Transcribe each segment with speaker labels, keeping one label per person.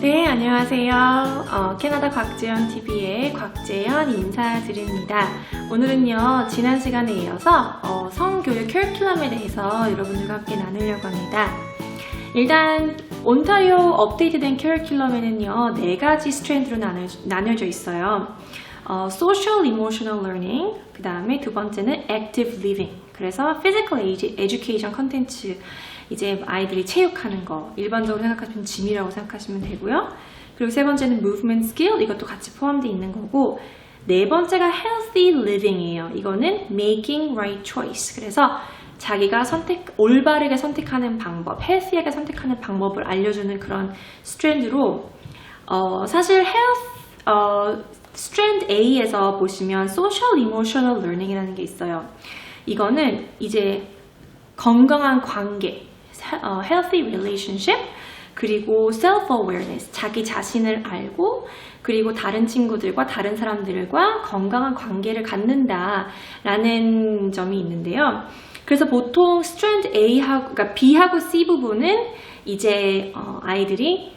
Speaker 1: 네, 안녕하세요. 캐나다 곽재현TV의 곽재현 인사드립니다. 오늘은요, 지난 시간에 이어서 성교육 커리큘럼에 대해서 여러분들과 함께 나누려고 합니다. 일단 온타리오 업데이트된 커리큘럼에는요, 4가지 스트랜드로 나눠져 있어요. Social Emotional Learning, 그 다음에 두 번째는 Active Living, 그래서 Physical Education 컨텐츠, 이제 아이들이 체육하는 거, 일반적으로 생각하시면 짐이라고 생각하시면 되고요. 그리고 세 번째는 Movement Skill, 이것도 같이 포함되어 있는 거고, 네 번째가 Healthy Living이에요. 이거는 Making Right Choice, 그래서 자기가 올바르게 선택하는 방법, 헬스하게 선택하는 방법을 알려주는 그런 스트랜드로, 사실 스트랜드 A에서 보시면 Social Emotional Learning이라는 게 있어요. 이거는 이제 건강한 관계, healthy relationship, 그리고 self-awareness, 자기 자신을 알고, 그리고 다른 친구들과 다른 사람들과 건강한 관계를 갖는다라는 점이 있는데요. 그래서 보통 스트랜드 그러니까 B하고 C 부분은 이제 아이들이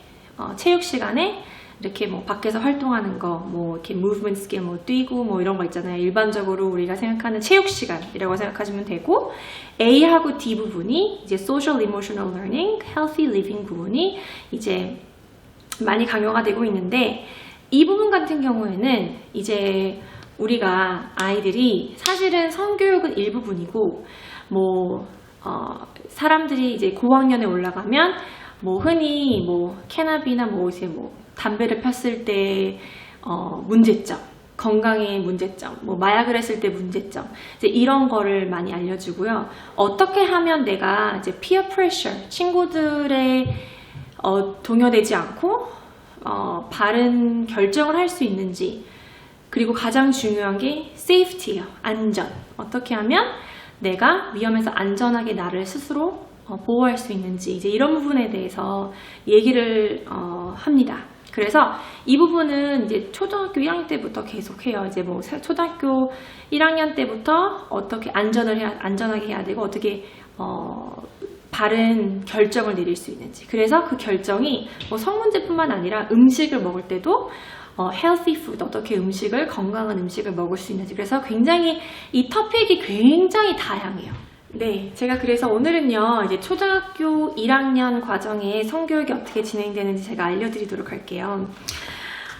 Speaker 1: 체육 시간에 이렇게 뭐 밖에서 활동하는 거, 뭐 이렇게 무브먼트 스킬, 뭐 뛰고 뭐 이런 거 있잖아요. 일반적으로 우리가 생각하는 체육 시간이라고 생각하시면 되고, A하고 D 부분이 이제 Social Emotional Learning, Healthy Living 부분이 이제 많이 강요가 되고 있는데, 이 부분 같은 경우에는 이제 우리가 아이들이 사실은 성교육은 일부분이고, 뭐 사람들이 이제 고학년에 올라가면 뭐 흔히 뭐 캐나비나 뭐 이제 뭐 담배를 폈을 때 문제점, 건강의 문제점, 뭐 마약을 했을 때 문제점, 이제 이런 거를 많이 알려주고요. 어떻게 하면 내가 이제 peer pressure, 친구들의 동요되지 않고 바른 결정을 할 수 있는지, 그리고 가장 중요한 게 safety예요. 안전. 어떻게 하면 내가 위험에서 안전하게 나를 스스로 보호할 수 있는지, 이제 이런 부분에 대해서 얘기를 합니다. 그래서 이 부분은 이제 초등학교 1학년 때부터 계속해요. 이제 뭐 초등학교 1학년 때부터 어떻게 안전하게 해야 되고, 어떻게 바른 결정을 내릴 수 있는지. 그래서 그 결정이 뭐 성문제뿐만 아니라 음식을 먹을 때도 healthy food, 어떻게 건강한 음식을 먹을 수 있는지. 그래서 굉장히 이 토픽이 굉장히 다양해요. 네, 제가 그래서 오늘은요, 이제 초등학교 1학년 과정에 성교육이 어떻게 진행되는지 제가 알려드리도록 할게요.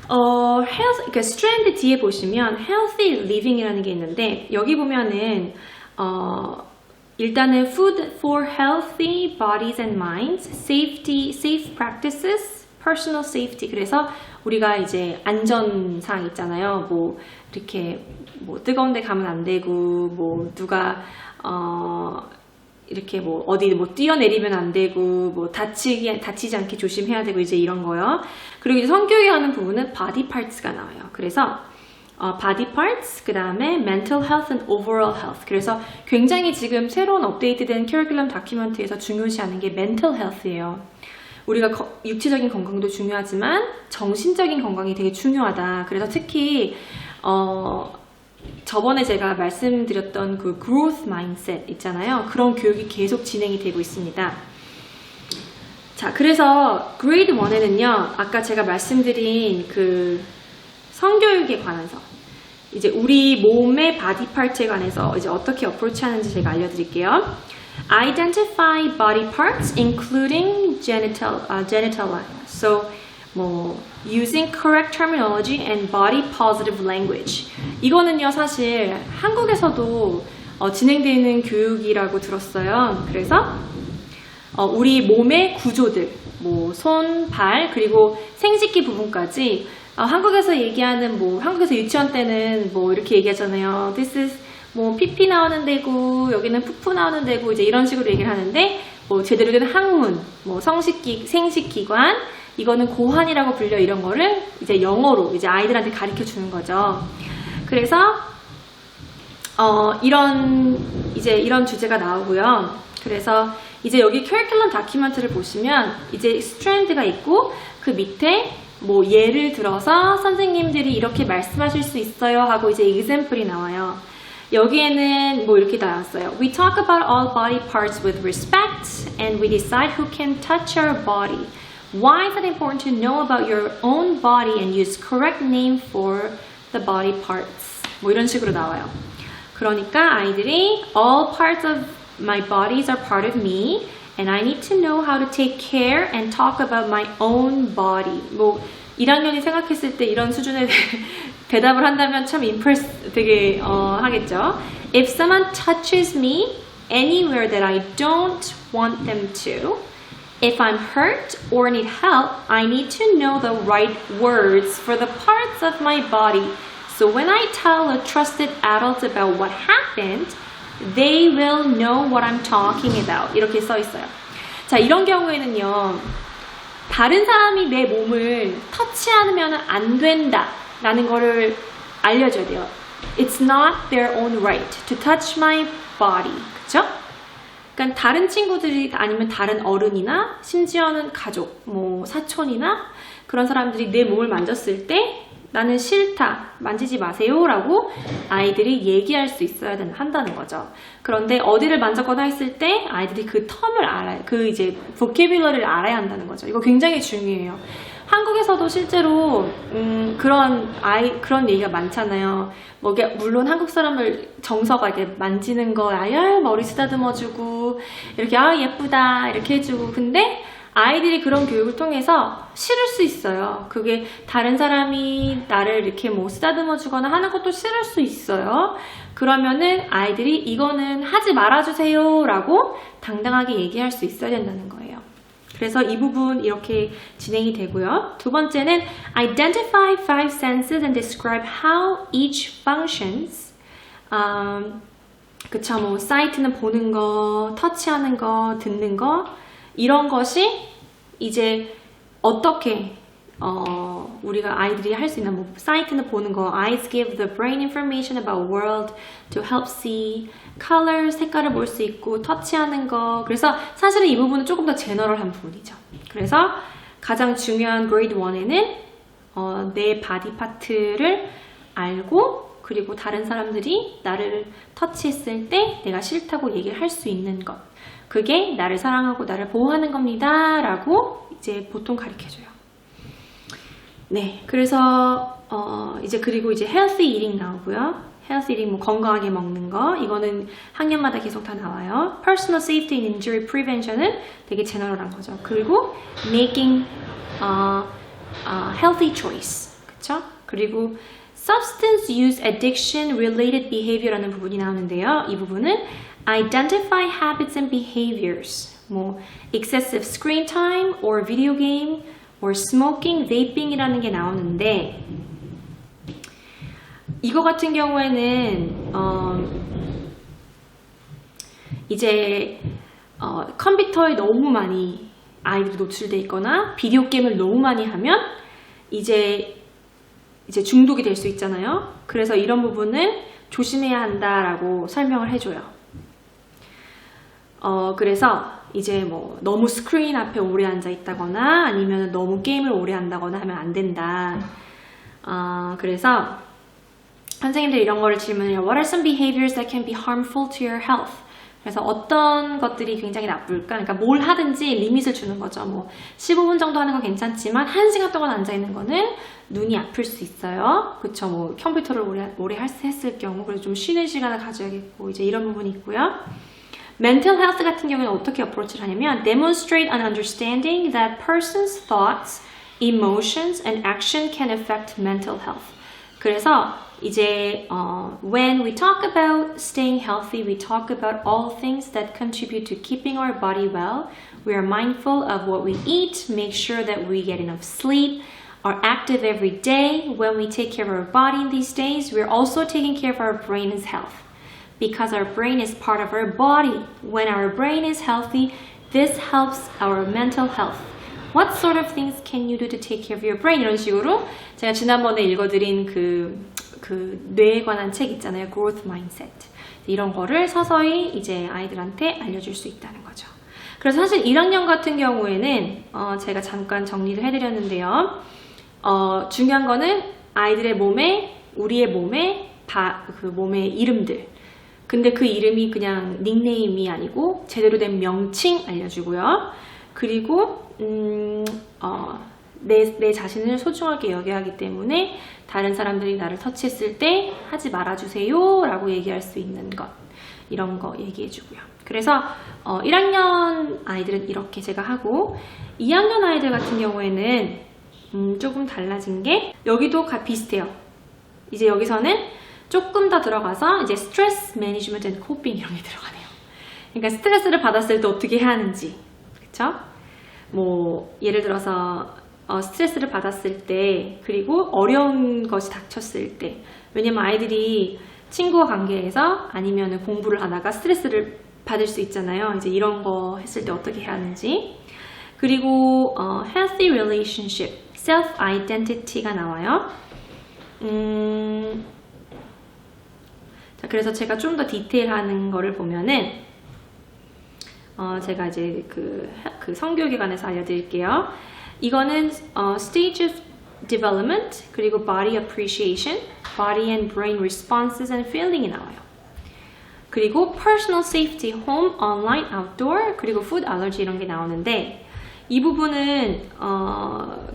Speaker 1: 그러니까 스트랜드 D에 보시면 Healthy Living이라는 게 있는데, 여기 보면은 일단은 Food for Healthy Bodies and Minds, Safe Practices, Personal Safety. 그래서 우리가 이제 안전사항 있잖아요. 뭐 이렇게 뭐 뜨거운 데 가면 안 되고, 뭐 누가 이렇게 뭐 어디 뭐 뛰어내리면 안 되고, 뭐 다치지 않게 조심해야 되고, 이제 이런 거요. 그리고 이제 성교육에 하는 부분은 body parts가 나와요. 그래서 body parts, 그 다음에 mental health and overall health. 그래서 굉장히 지금 새로운 업데이트된 커리큘럼 다큐멘트에서 중요시하는 게 mental health예요. 우리가 육체적인 건강도 중요하지만 정신적인 건강이 되게 중요하다. 그래서 특히 저번에 제가 말씀드렸던 그 growth mindset 있잖아요. 그런 교육이 계속 진행이 되고 있습니다. 자, 그래서 grade 1에는요, 아까 제가 말씀드린 그 성교육에 관해서 이제 우리 몸의 body part에 관해서 이제 어떻게 approach 하는지 제가 알려드릴게요. Identify body parts including genitalia. So 뭐 using correct terminology and body positive language. 이거는요, 사실 한국에서도 진행되는 교육이라고 들었어요. 그래서 우리 몸의 구조들, 뭐 손, 발, 그리고 생식기 부분까지 한국에서 얘기하는, 뭐 한국에서 유치원 때는 뭐 이렇게 얘기하잖아요. This is 뭐 피피 나오는 데고, 여기는 푸푸 나오는 데고, 이제 이런 식으로 얘기를 하는데, 뭐 제대로 된 학문, 뭐 생식기관, 이거는 고환이라고 불려. 이런 거를 이제 영어로 이제 아이들한테 가르쳐 주는 거죠. 그래서 이런 주제가 나오고요. 그래서 이제 여기 커리큘럼 다큐멘트를 보시면 이제 스트랜드가 있고, 그 밑에 뭐 예를 들어서 선생님들이 이렇게 말씀하실 수 있어요 하고 이제 example이 나와요. 여기에는 뭐 이렇게 나왔어요. We talk about all body parts with respect and we decide who can touch our body. Why is it important to know about your own body and use correct name for the body parts? 뭐 이런 식으로 나와요. 그러니까 아이들이 all parts of my bodies are part of me and I need to know how to take care and talk about my own body. 뭐 1학년이 생각했을 때 이런 수준의 대답을 한다면 참 impress 되게 하겠죠. If someone touches me anywhere that I don't want them to, if I'm hurt or need help, I need to know the right words for the parts of my body. So when I tell a trusted adult about what happened, they will know what I'm talking about. 이렇게 써 있어요. 자, 이런 경우에는요. 다른 사람이 내 몸을 터치하면 안 된다 라는 거를 알려줘야 돼요. It's not their own right to touch my body. 그쵸? 그러니까 다른 친구들이 아니면 다른 어른이나 심지어는 가족, 뭐 사촌이나 그런 사람들이 내 몸을 만졌을 때 나는 싫다, 만지지 마세요 라고 아이들이 얘기할 수 있어야 한다는 거죠. 그런데 어디를 만졌거나 했을 때 아이들이 그 텀을 알아요. 그 이제 보캐뷸러리를 알아야 한다는 거죠. 이거 굉장히 중요해요. 한국에서도 실제로 그런 얘기가 많잖아요. 뭐 물론 한국 사람을 정서가 이렇게 만지는 거, 머리 쓰다듬어주고 이렇게 예쁘다 이렇게 해주고 근데 아이들이 그런 교육을 통해서 싫을 수 있어요. 그게 다른 사람이 나를 이렇게 뭐 쓰다듬어 주거나 하는 것도 싫을 수 있어요. 그러면은 아이들이 이거는 하지 말아주세요 라고 당당하게 얘기할 수 있어야 된다는 거예요. 그래서 이 부분 이렇게 진행이 되고요. 두 번째는 Identify five senses and describe how each functions. 그쵸, 뭐 사이트는 보는 거, 터치하는 거, 듣는 거 이런 것이 이제 어떻게 우리가 아이들이 할 수 있는 뭐 사이트는 보는 거, eyes give the brain information about world to help see, color 색깔을 볼 수 있고 터치하는 거. 그래서 사실은 이 부분은 조금 더 제너럴한 부분이죠. 그래서 가장 중요한 grade 1에는 내 바디 파트를 알고 그리고 다른 사람들이 나를 터치했을 때 내가 싫다고 얘기를 할 수 있는 것. 그게 나를 사랑하고 나를 보호하는 겁니다 라고 이제 보통 가르쳐줘요. 네, 그래서 이제 그리고 이제 healthy eating 나오고요. healthy eating 뭐 건강하게 먹는 거 이거는 학년마다 계속 다 나와요. personal safety and injury prevention은 되게 제너럴한 거죠. 그리고 making healthy choice 그쵸? 그리고 substance use addiction related behavior라는 부분이 나오는데요. 이 부분은 identify habits and behaviors 뭐 excessive screen time or video game or smoking, vaping이라는 게 나오는데 이거 같은 경우에는 이제 컴퓨터에 너무 많이 아이들이 노출돼 있거나 비디오 게임을 너무 많이 하면 이제 중독이 될 수 있잖아요. 그래서 이런 부분은 조심해야 한다라고 설명을 해줘요. 그래서 이제 뭐 너무 스크린 앞에 오래 앉아 있다거나 아니면 너무 게임을 오래 한다거나 하면 안 된다. 그래서 선생님들 이런 거를 질문해요. What are some behaviors that can be harmful to your health? 그래서 어떤 것들이 굉장히 나쁠까? 그러니까 뭘 하든지 리밋을 주는 거죠. 뭐 15분 정도 하는 건 괜찮지만 1시간 동안 앉아 있는 거는 눈이 아플 수 있어요. 그쵸? 뭐 컴퓨터를 오래 했을 경우 그래서 좀 쉬는 시간을 가져야겠고 이제 이런 부분이 있고요. mental health 같은 경우는 어떻게 어프로치를 하냐면 demonstrate an understanding that person's thoughts, emotions, and action can affect mental health. 그래서 이제 when we talk about staying healthy, we talk about all things that contribute to keeping our body well. We are mindful of what we eat, make sure that we get enough sleep, are active every day. When we take care of our body in these days, we're also taking care of our brain's health. Because our brain is part of our body. When our brain is healthy, this helps our mental health. What sort of things can you do to take care of your brain? 이런 식으로 제가 지난번에 읽어드린 그 뇌에 관한 책 있잖아요. Growth Mindset. 이런 거를 서서히 이제 아이들한테 알려줄 수 있다는 거죠. 그래서 사실 1학년 같은 경우에는 제가 잠깐 정리를 해드렸는데요. 중요한 거는 아이들의 몸에, 우리의 몸에 그 몸의 이름들. 근데 그 이름이 그냥 닉네임이 아니고 제대로 된 명칭 알려주고요. 그리고 내 자신을 소중하게 여겨야 하기 때문에 다른 사람들이 나를 터치했을 때 하지 말아주세요 라고 얘기할 수 있는 것, 이런 거 얘기해주고요. 그래서 1학년 아이들은 이렇게 제가 하고 2학년 아이들 같은 경우에는 조금 달라진 게 여기도 비슷해요. 이제 여기서는 조금 더 들어가서 이제 스트레스 매니지먼트 앤 코핑 이런 게 들어가네요. 그러니까 스트레스를 받았을 때 어떻게 해야 하는지, 그쵸? 뭐 예를 들어서 스트레스를 받았을 때, 그리고 어려운 것이 닥쳤을 때, 왜냐면 아이들이 친구와 관계에서 아니면 공부를 하다가 스트레스를 받을 수 있잖아요. 이제 이런 거 했을 때 어떻게 해야 하는지. 그리고 healthy relationship, self identity가 나와요. 자, 그래서 제가 좀 더 디테일하는 거를 보면은 제가 이제 그 성교육에 관해서 알려드릴게요. 이거는 stage of development, 그리고 body appreciation, body and brain responses and feeling이 나와요. 그리고 personal safety, home, online, outdoor, 그리고 food allergy 이런 게 나오는데 이 부분은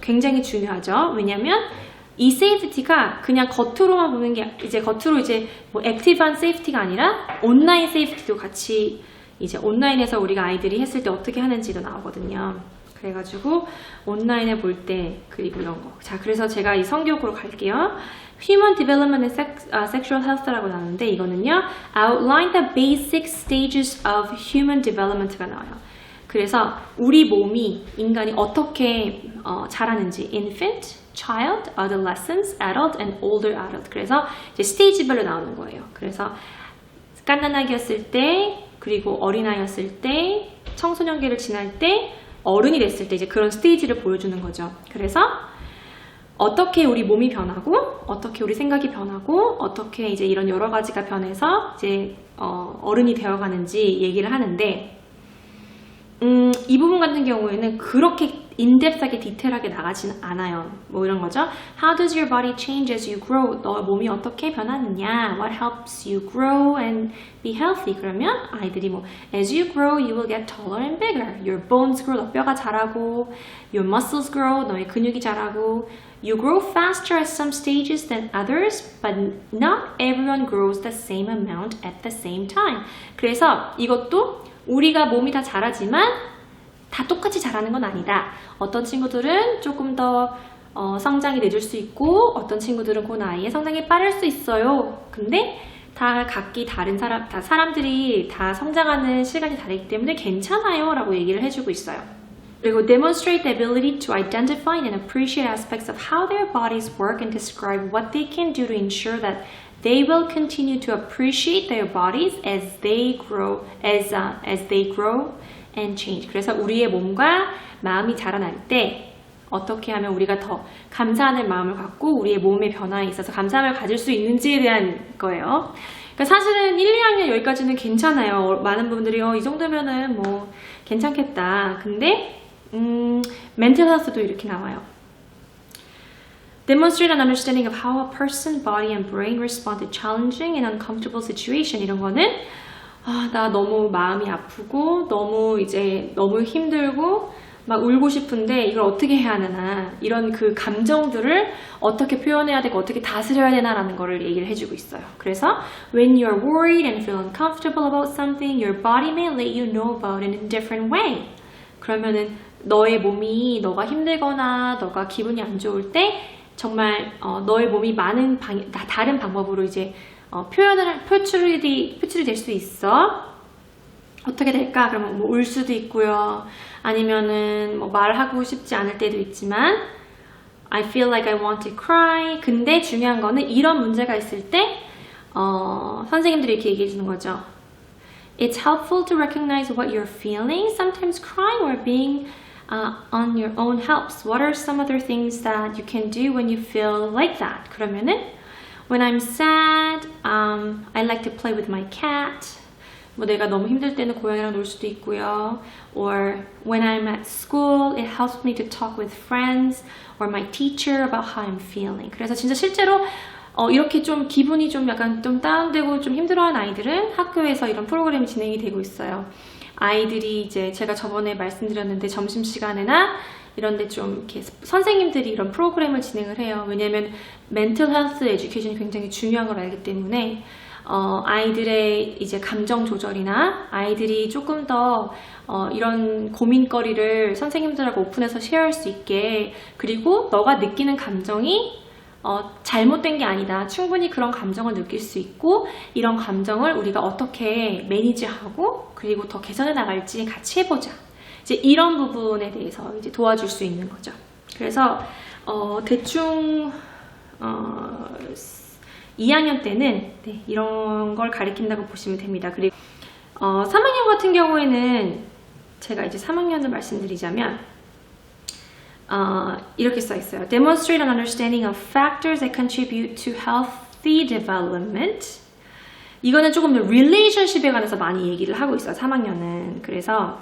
Speaker 1: 굉장히 중요하죠. 왜냐면 이 safety가 그냥 겉으로만 보는 게 이제 겉으로 이제 뭐 액티브한 safety가 아니라 온라인 safety도 같이 이제 온라인에서 우리가 아이들이 했을 때 어떻게 하는지도 나오거든요. 그래가지고 온라인에 볼 때 그리고 이런 거. 자, 그래서 제가 이 성교육으로 갈게요. Human Development and Sexual Health라고 나오는데 이거는요, Outline the basic stages of human development가 나와요. 그래서 우리 몸이, 인간이 어떻게 자라는지 infant, child, adolescence, adult, and older adult. 그래서 이제 스테이지별로 나오는 거예요. 그래서 갓난아기였을 때, 그리고 어린아이였을 때, 청소년기를 지날 때, 어른이 됐을 때 이제 그런 스테이지를 보여주는 거죠. 그래서 어떻게 우리 몸이 변하고, 어떻게 우리 생각이 변하고, 어떻게 이제 이런 여러 가지가 변해서 이제 어른이 되어가는지 얘기를 하는데, 이 부분 같은 경우에는 그렇게 인덱스하게 디테일하게 나가지는 않아요. 뭐 이런 거죠. How does your body change as you grow? 너 몸이 어떻게 변하느냐? What helps you grow and be healthy? 그러면 아이들이 뭐 as you grow, you will get taller and bigger. Your bones grow, 너 뼈가 자라고. Your muscles grow, 너의 근육이 자라고. You grow faster at some stages than others, but not everyone grows the same amount at the same time. 그래서 이것도 우리가 몸이 다 자라지만 다 똑같이 자라는 건 아니다. 어떤 친구들은 조금 더 성장이 늦을 수 있고 어떤 친구들은 그 나이에 성장이 빠를 수 있어요. 근데 다 각기 다른 사람들이 다 성장하는 시간이 다르기 때문에 괜찮아요 라고 얘기를 해주고 있어요. 그리고 demonstrate the ability to identify and appreciate aspects of how their bodies work and describe what they can do to ensure that they will continue to appreciate their bodies as they grow and change. 그래서 우리의 몸과 마음이 자라날 때 어떻게 하면 우리가 더 감사하는 마음을 갖고 우리의 몸의 변화에 있어서 감사함을 가질 수 있는지에 대한 거예요. 그러니까 사실은 1, 2학년 여기까지는 괜찮아요. 많은 분들이 이 정도면은 뭐 괜찮겠다. 근데 멘탈 헬스도 이렇게 나와요. Demonstrate an understanding of how a person, body, and brain respond to challenging and uncomfortable situation. 이런 거는 나 너무 마음이 아프고 너무 힘들고 막 울고 싶은데 이걸 어떻게 해야 하나, 이런 그 감정들을 어떻게 표현해야 되고 어떻게 다스려야 되나라는 거를 얘기를 해주고 있어요. 그래서 when you're worried and feel uncomfortable about something, your body may let you know about it in a different way. 그러면은 너의 몸이 너가 힘들거나 너가 기분이 안 좋을 때 정말 너의 몸이 다른 방법으로 이제 표출이 될 수 있어. 어떻게 될까? 그러면 뭐 울 수도 있고요. 아니면은 뭐 말하고 싶지 않을 때도 있지만 I feel like I want to cry. 근데 중요한 거는 이런 문제가 있을 때 선생님들이 이렇게 얘기해 주는 거죠. It's helpful to recognize what you're feeling. Sometimes crying or being on your own helps. What are some other things that you can do when you feel like that? 그러면은 When I'm sad, I like to play with my cat. 뭐 내가 너무 힘들 때는 고양이랑 놀 수도 있고요. Or when I'm at school, it helps me to talk with friends or my teacher about how I'm feeling. 그래서 진짜 실제로 이렇게 좀 기분이 좀 약간 좀 다운되고 좀 힘들어하는 아이들은 학교에서 이런 프로그램이 진행이 되고 있어요. 아이들이 이제 제가 저번에 말씀드렸는데 점심시간에나 이런데 좀 이렇게 선생님들이 이런 프로그램을 진행을 해요. 왜냐면 멘탈 헬스 에듀케이션이 굉장히 중요한 걸 알기 때문에 아이들의 이제 감정 조절이나 아이들이 조금 더 이런 고민거리를 선생님들하고 오픈해서 쉐어할 수 있게, 그리고 너가 느끼는 감정이 잘못된 게 아니다. 충분히 그런 감정을 느낄 수 있고 이런 감정을 우리가 어떻게 매니지하고 그리고 더 개선해 나갈지 같이 해보자. 이제 이런 부분에 대해서 이제 도와줄 수 있는 거죠. 그래서 대충 2학년 때는 네, 이런 걸 가리킨다고 보시면 됩니다. 그리고 3학년 같은 경우에는 제가 이제 3학년을 말씀드리자면 이렇게 써 있어요. Demonstrate an understanding of factors that contribute to healthy development. 이거는 조금 더 relationship에 관해서 많이 얘기를 하고 있어요. 3학년은. 그래서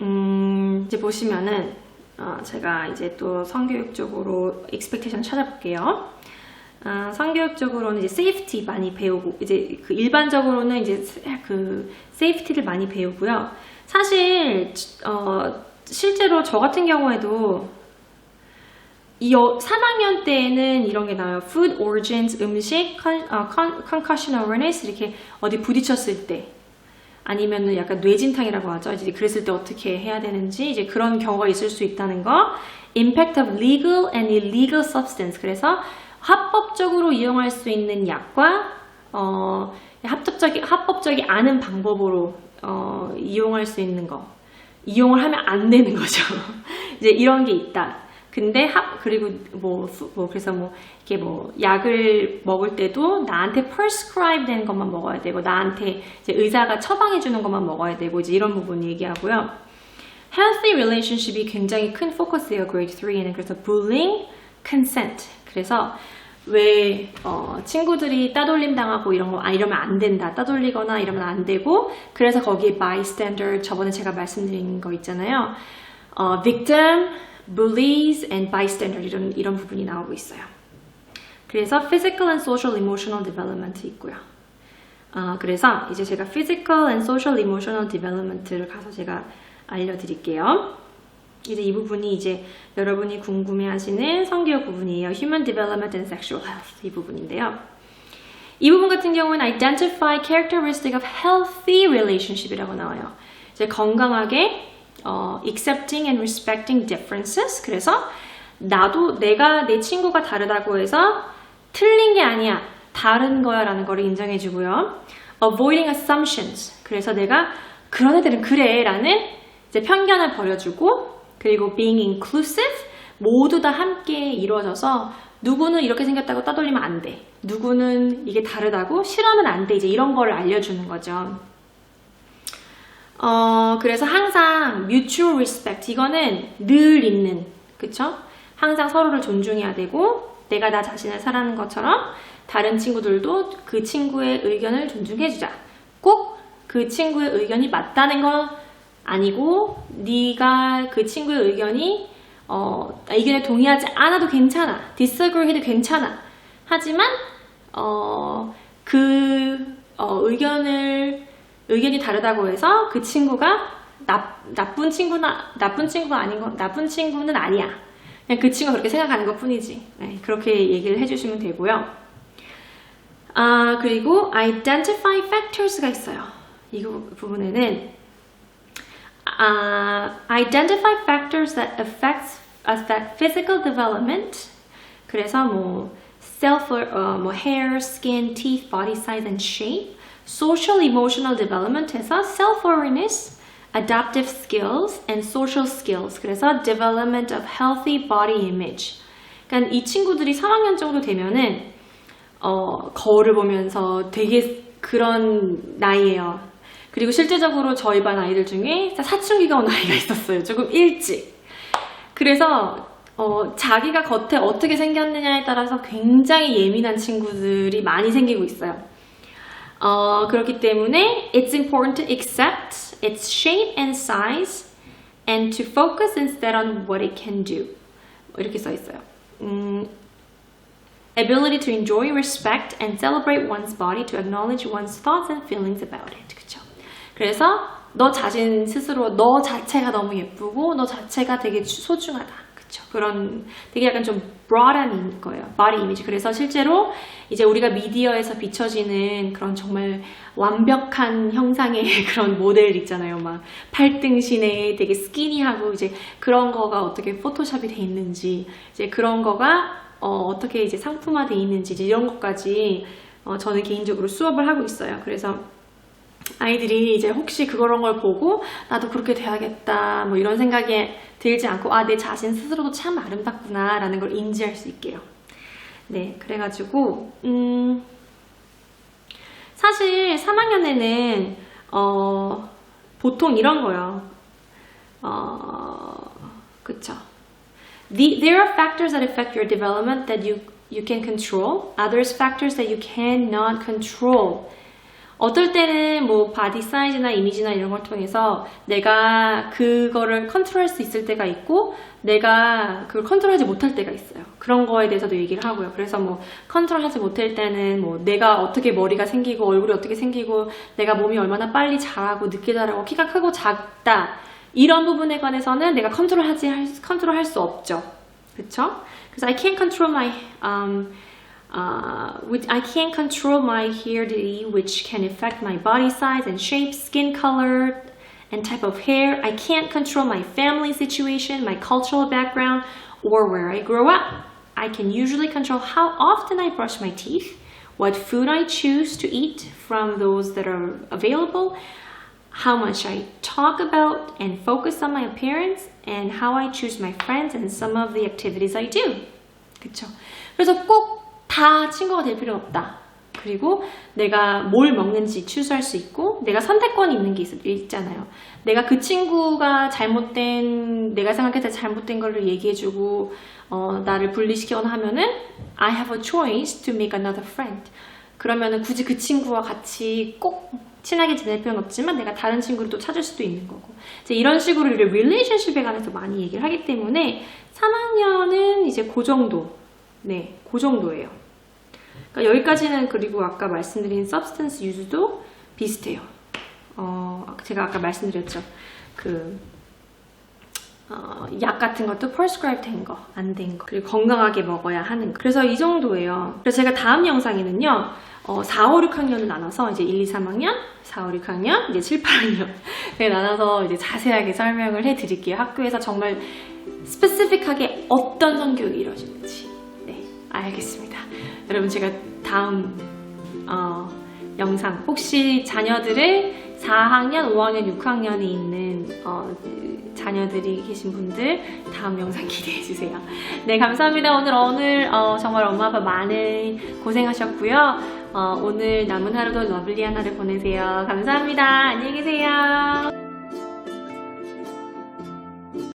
Speaker 1: 이제 보시면은 제가 이제 또 성교육적으로 expectation 찾아볼게요. 성교육적으로는 이제 safety 많이 배우고, 이제 그 일반적으로는 이제 그 safety를 많이 배우고요. 사실 실제로 저 같은 경우에도 3학년 때에는 이런 게 나와요. Food origins, 음식, concussion awareness, 이렇게 어디 부딪혔을 때, 아니면은 약간 뇌진탕이라고 하죠. 이제 그랬을 때 어떻게 해야 되는지, 이제 그런 경우가 있을 수 있다는 거. Impact of legal and illegal substance. 그래서 합법적으로 이용할 수 있는 약과 합법적이 않은 방법으로 이용할 수 있는 거. 이용을 하면 안 되는 거죠. 이제 이런 게 있다. 근데 그리고 그래서 이렇게 약을 먹을 때도 나한테 prescribe 된 것만 먹어야 되고, 나한테 이제 의사가 처방해 주는 것만 먹어야 되고, 이제 이런 부분 얘기하고요. Healthy relationship이 굉장히 큰 포커스예요. grade 3에는. 그래서 bullying, consent. 그래서 왜 친구들이 따돌림 당하고 이러면 안 된다. 따돌리거나 이러면 안 되고, 그래서 거기에 bystander, 저번에 제가 말씀드린 거 있잖아요. victim, bullies and bystander, 이런 부분이 나오고 있어요. 그래서 physical and social emotional development 있고요. 그래서 이제 제가 physical and social emotional development를 가서 제가 알려드릴게요. 이제 이 부분이 이제 여러분이 궁금해하시는 성교육 부분이에요. Human development and sexual health, 이 부분인데요. 이 부분 같은 경우는 identify characteristic of healthy relationship이라고 나와요. 이제 건강하게 accepting and respecting differences. 그래서 내가 내 친구가 다르다고 해서 틀린 게 아니야, 다른 거야 라는 거를 인정해 주고요. avoiding assumptions. 그래서 내가 그런 애들은 그래 라는 이제 편견을 버려주고, 그리고 being inclusive. 모두 다 함께 이루어져서 누구는 이렇게 생겼다고 따돌리면 안 돼, 누구는 이게 다르다고 싫어하면 안 돼, 이제 이런 거를 알려주는 거죠. 그래서 항상 mutual respect, 이거는 늘 있는, 그쵸? 항상 서로를 존중해야 되고, 내가 나 자신을 사랑하는 것처럼 다른 친구들도 그 친구의 의견을 존중해주자. 꼭 그 친구의 의견이 맞다는 건 아니고, 네가 그 친구의 의견에 동의하지 않아도 괜찮아, disagree 해도 괜찮아. 하지만 의견이 다르다고 해서 그 친구가 나쁜 친구가 아닌 거, 나쁜 친구는 아니야. 그냥 그 친구가 그렇게 생각하는 것 뿐이지. 네, 그렇게 얘기를 해주시면 되고요. 그리고 identify factors가 있어요. 이 부분에는 identify factors that affect physical development. 그래서 hair, skin, teeth, body size and shape. social emotional development에서 self-awareness, adaptive skills and social skills. 그래서 development of healthy body image. 그러니까 이 친구들이 3학년 정도 되면은 거울을 보면서 되게 그런 나이예요. 그리고 실제적으로 저희 반 아이들 중에 사춘기가 온 아이가 있었어요. 조금 일찍. 그래서 자기가 겉에 어떻게 생겼느냐에 따라서 굉장히 예민한 친구들이 많이 생기고 있어요. 그렇기 때문에 it's important to accept its shape and size and to focus instead on what it can do. 이렇게 써 있어요. Ability to enjoy, respect and celebrate one's body, to acknowledge one's thoughts and feelings about it. 그쵸? 그래서 너 자신 스스로 너 자체가 너무 예쁘고 너 자체가 되게 소중하다. 그쵸? 그런 되게 약간 좀 broad한 거예요. body image. 그래서 실제로 이제 우리가 미디어에서 비춰지는 그런 정말 완벽한 형상의 그런 모델 있잖아요. 막 팔등신에 되게 스키니하고 이제 그런 거가 어떻게 포토샵이 돼 있는지 이제 그런 거가 어떻게 이제 상품화돼 있는지 이제 이런 것까지 저는 개인적으로 수업을 하고 있어요. 그래서 아이들이 이제 혹시 그런 걸 보고 나도 그렇게 돼야겠다 뭐 이런 생각이 들지 않고 아, 내 자신 스스로도 참 아름답구나 라는 걸 인지할 수 있게요. 네, 그래가지고 사실 3학년에는 보통 이런 거요. 그쵸. There are factors that affect your development that you can control. Others factors that you cannot control. 어떨 때는 뭐 바디 사이즈나 이미지나 이런 걸 통해서 내가 그거를 컨트롤할 수 있을 때가 있고 내가 그걸 컨트롤하지 못할 때가 있어요. 그런 거에 대해서도 얘기를 하고요. 그래서 뭐 컨트롤하지 못할 때는 뭐 내가 어떻게 머리가 생기고 얼굴이 어떻게 생기고 내가 몸이 얼마나 빨리 자라고 늦게 자라고 키가 크고 작다 이런 부분에 관해서는 내가 컨트롤할 수 없죠. 그쵸? 그래서 I can't control my I can't control my heredity, which can affect my body size and shape, skin color, and type of hair. I can't control my family situation, my cultural background, or where I grow up. I can usually control how often I brush my teeth, what food I choose to eat from those that are available, how much I talk about and focus on my appearance, and how I choose my friends and some of the activities I do. 그쵸? 그래서 꼭 다 친구가 될 필요는 없다. 그리고 내가 뭘 먹는지 추수할 수 있고 내가 선택권이 있는 게 있잖아요. 내가 그 친구가 내가 생각했을 때 잘못된 걸로 얘기해주고 나를 분리시키거나 하면은 I have a choice to make another friend. 그러면은 굳이 그 친구와 같이 꼭 친하게 지낼 필요는 없지만 내가 다른 친구를 또 찾을 수도 있는 거고 이제 이런 식으로 relationship에 관해서 많이 얘기를 하기 때문에 3학년은 이제 그 정도 네, 그 정도예요. 그러니까 여기까지는 그리고 아까 말씀드린 substance use도 비슷해요. 제가 아까 말씀드렸죠. 약 같은 것도 prescribe 된 거, 안 된 거, 그리고 건강하게 먹어야 하는 거. 그래서 이 정도예요. 그래서 제가 다음 영상에는요, 4, 5, 6학년을 나눠서 이제 1, 2, 3학년, 4, 5, 6학년, 이제 7, 8학년 나눠서 이제 자세하게 설명을 해드릴게요. 학교에서 정말 스페시픽하게 어떤 성교육이 이루어지는지. 네, 알겠습니다. 여러분 제가 다음 영상 혹시 자녀들을 4학년, 5학년, 6학년에 있는 자녀들이 계신 분들 다음 영상 기대해주세요. 네, 감사합니다. 오늘 정말 엄마 아빠 많은 고생하셨고요. 오늘 남은 하루도 러블리한 하루 보내세요. 감사합니다. 안녕히 계세요.